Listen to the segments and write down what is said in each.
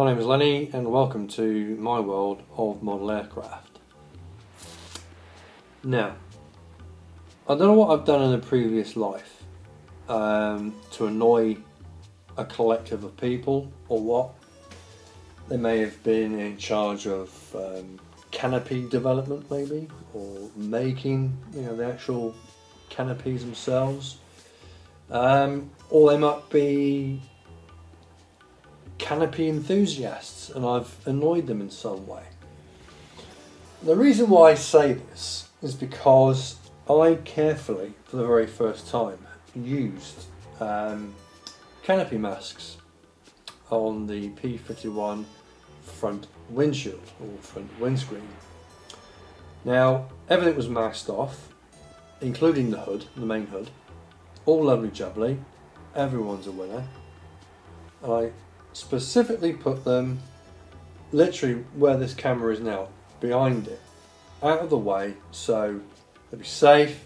My name is Lenny and welcome to my world of model aircraft. Now, I don't know what I've done in a previous life to annoy a collective of people or what. They may have been in charge of canopy development maybe, or making the actual canopies themselves, or they might be canopy enthusiasts and I've annoyed them in some way. The reason why I say this is because I carefully, for the very first time, used canopy masks on the P-51 front windshield or front windscreen. Now everything was masked off, including the hood, the main hood, all lovely jubbly, everyone's a winner. And I specifically put them literally where this camera is now, behind it, out of the way, so they'll be safe,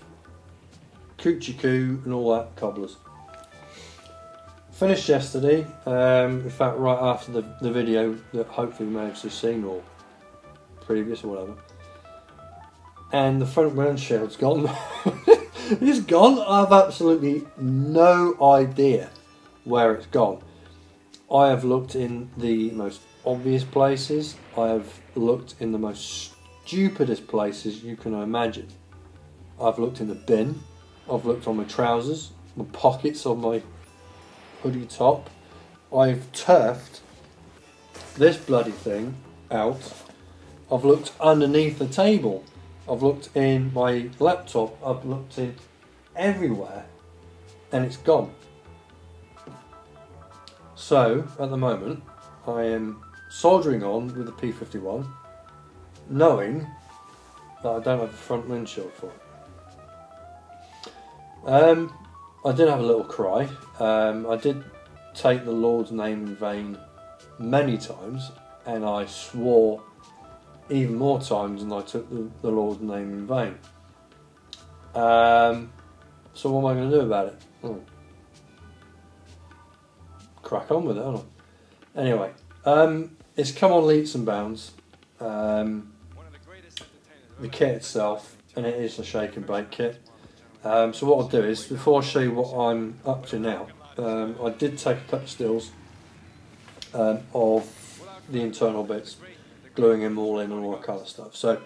coochie coo and all that cobblers. Finished yesterday, in fact right after the video that hopefully you may have just seen or previous or whatever, and the front windshield's gone. It's gone. I have absolutely no idea where it's gone. I have looked in the most obvious places, I have looked in the most stupidest places you can imagine. I've looked in the bin, I've looked on my trousers, my pockets of my hoodie top, I've turfed this bloody thing out, I've looked underneath the table, I've looked in my laptop, I've looked in everywhere, and it's gone. So, at the moment, I am soldering on with the P-51, knowing that I don't have a front windshield for it. I did have a little cry. I did take the Lord's name in vain many times, and I swore even more times than I took the Lord's name in vain. So what am I going to do about it? Crack on with it, aren't I? Anyway, it's come on leaps and bounds. The kit itself, and it is a shake and bake kit. So what I'll do is, before I show you what I'm up to now, I did take a couple of stills of the internal bits, gluing them all in and all that kind of stuff. So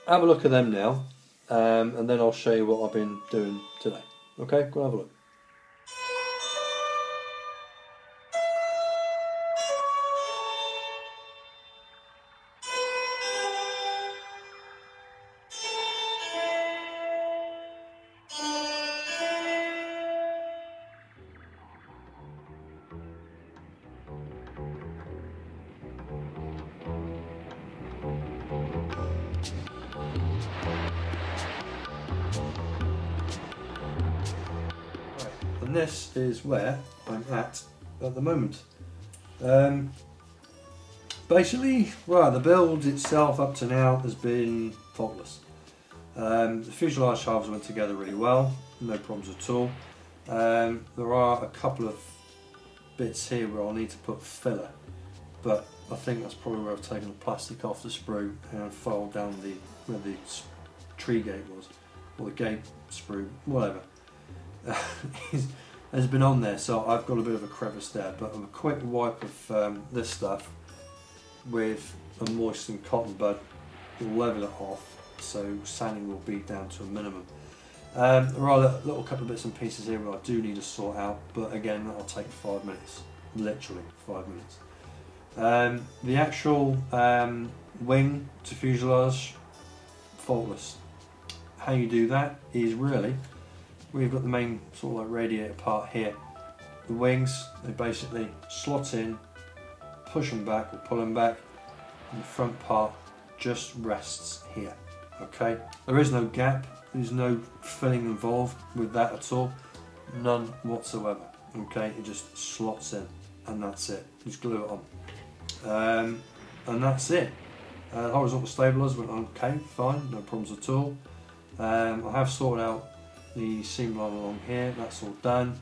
have a look at them now, and then I'll show you what I've been doing today. Okay, go and have a look. And this is where I'm at the moment. Basically, well, the build itself up to now has been faultless. The fuselage halves went together really well, no problems at all. There are a couple of bits here where I'll need to put filler, but I think that's probably where I've taken the plastic off the sprue and filed down where the tree gate was, or the gate sprue, whatever. Has been on there, so I've got a bit of a crevice there, but a quick wipe of this stuff with a moistened cotton bud will level it off, so sanding will be down to a minimum. There are a little couple of bits and pieces here where I do need to sort out, but again that'll take 5 minutes, literally 5 minutes. The actual wing to fuselage, faultless. How you do that is really, we've got the main sort of like radiator part here. The wings, they basically slot in, push them back or pull them back, and the front part just rests here. Okay, there is no gap, there's no filling involved with that at all, none whatsoever. Okay, it just slots in and that's it, just glue it on. And that's it. Horizontal stabilizers went okay, fine, no problems at all. I have sorted out the seam line along here, that's all done,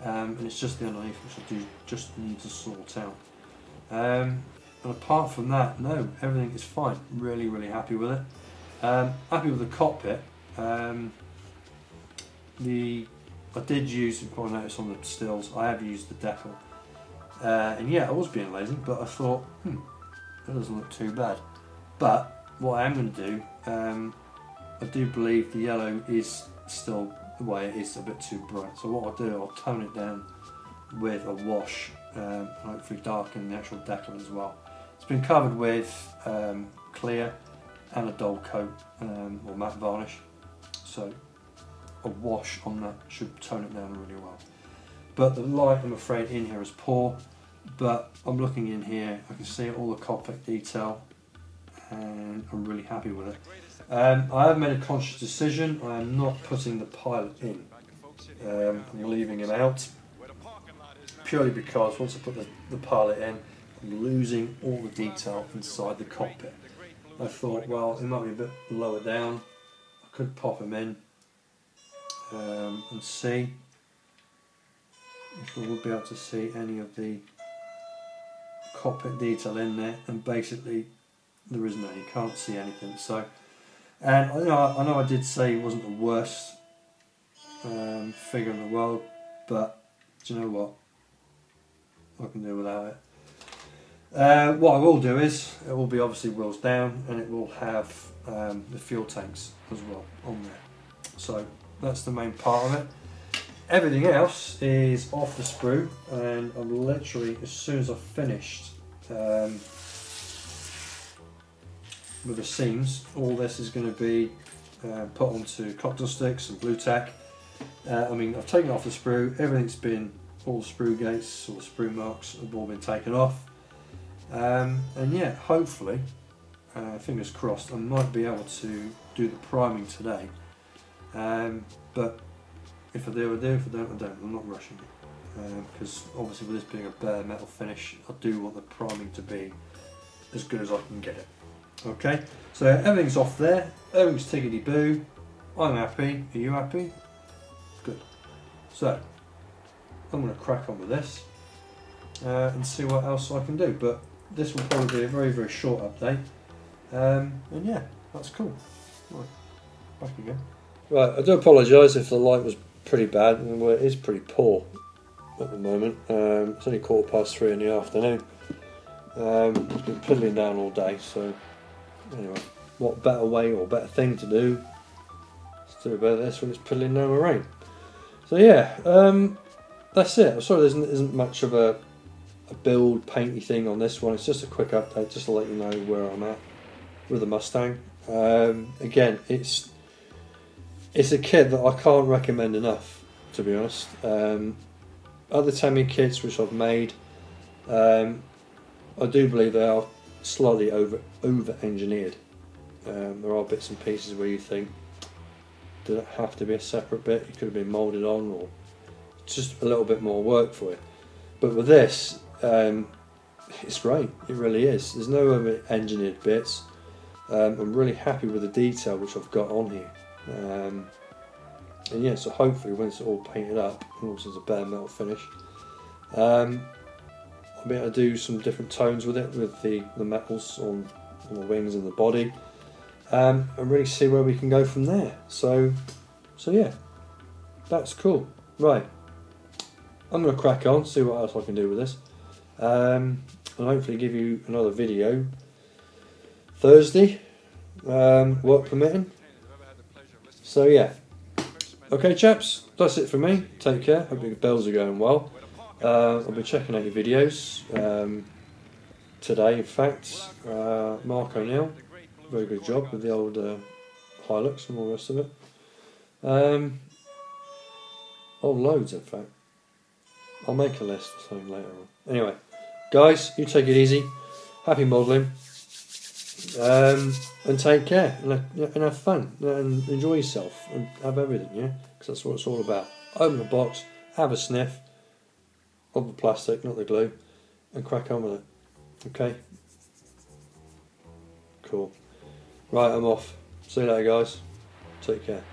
and it's just the underneath which I do just need to sort out. And apart from that, no, everything is fine. Really, really happy with it. Happy with the cockpit. I did use, you probably noticed on the stills, I have used the decal. And yeah, I was being lazy, but I thought, that doesn't look too bad. But what I am going to do, I do believe the yellow is still the way it is, a bit too bright. So what I'll do, I'll tone it down with a wash, and hopefully darken the actual decal as well. It's been covered with clear and a dull coat, or matte varnish. So a wash on that should tone it down really well. But the light, I'm afraid, in here is poor. But I'm looking in here, I can see all the cockpit detail, and I'm really happy with it. I have made a conscious decision. I am not putting the pilot in. I'm leaving him out, purely because once I put the pilot in, I'm losing all the detail inside the cockpit. I thought, well, it might be a bit lower down. I could pop him in and see if we would be able to see any of the cockpit detail in there, and basically there isn't any, you can't see anything. So, and I know I did say it wasn't the worst figure in the world, but do you know what, I can do without it. What I will do is, it will be obviously wheels down, and it will have the fuel tanks as well on there. So that's the main part of it. Everything else is off the sprue, and I'm literally, as soon as I've finished with the seams, all this is going to be put onto cocktail sticks and blue tack. I mean, I've taken it off the sprue, everything's been, all the sprue gates, all the sprue marks have all been taken off. And yeah, hopefully, fingers crossed, I might be able to do the priming today. But if I do, I do. If I don't, I don't. I'm not rushing it. Because obviously with this being a bare metal finish, I do want the priming to be as good as I can get it. Okay, so everything's off there, everything's tickety boo. I'm happy. Are you happy? Good. So I'm going to crack on with this and see what else I can do. But this will probably be a very, very short update. And yeah, that's cool. Right, back again. Right, I do apologise if the light was pretty bad, and well, it is pretty poor at the moment. It's only 3:15 in the afternoon. It's been piddling down all day, so anyway, what better way or better thing to do to do about this when it's piddling down with rain. So yeah, that's it. I'm sorry there isn't much of a build painty thing on this one. It's just a quick update just to let you know where I'm at with the Mustang. Again, it's a kit that I can't recommend enough, to be honest. Other Tamiya kits which I've made, I do believe they are slightly over engineered. There are bits and pieces where you think, did it have to be a separate bit? It could have been moulded on, or just a little bit more work for it. But with this, it's great. It really is. There's no over engineered bits. I'm really happy with the detail which I've got on here. And yeah, so hopefully when it's all painted up, and also it's a bare metal finish, I'll be able to do some different tones with it, with the metals on the wings and the body, and really see where we can go from there. So yeah, that's cool. Right, I'm going to crack on, see what else I can do with this, and hopefully give you another video Thursday, work permitting. So yeah, okay chaps, that's it for me. Take care, hope your bells are going well. I'll be checking out your videos today, in fact. Mark O'Neill, very good job with the old Hilux and all the rest of it. Loads in fact. I'll make a list or something later on. Anyway, guys, you take it easy, happy modelling, and take care, and have fun, and enjoy yourself, and have everything, yeah? Because that's what it's all about. Open the box, have a sniff of the plastic, not the glue, and crack on with it. Okay? Cool. Right, I'm off. See you later, guys. Take care.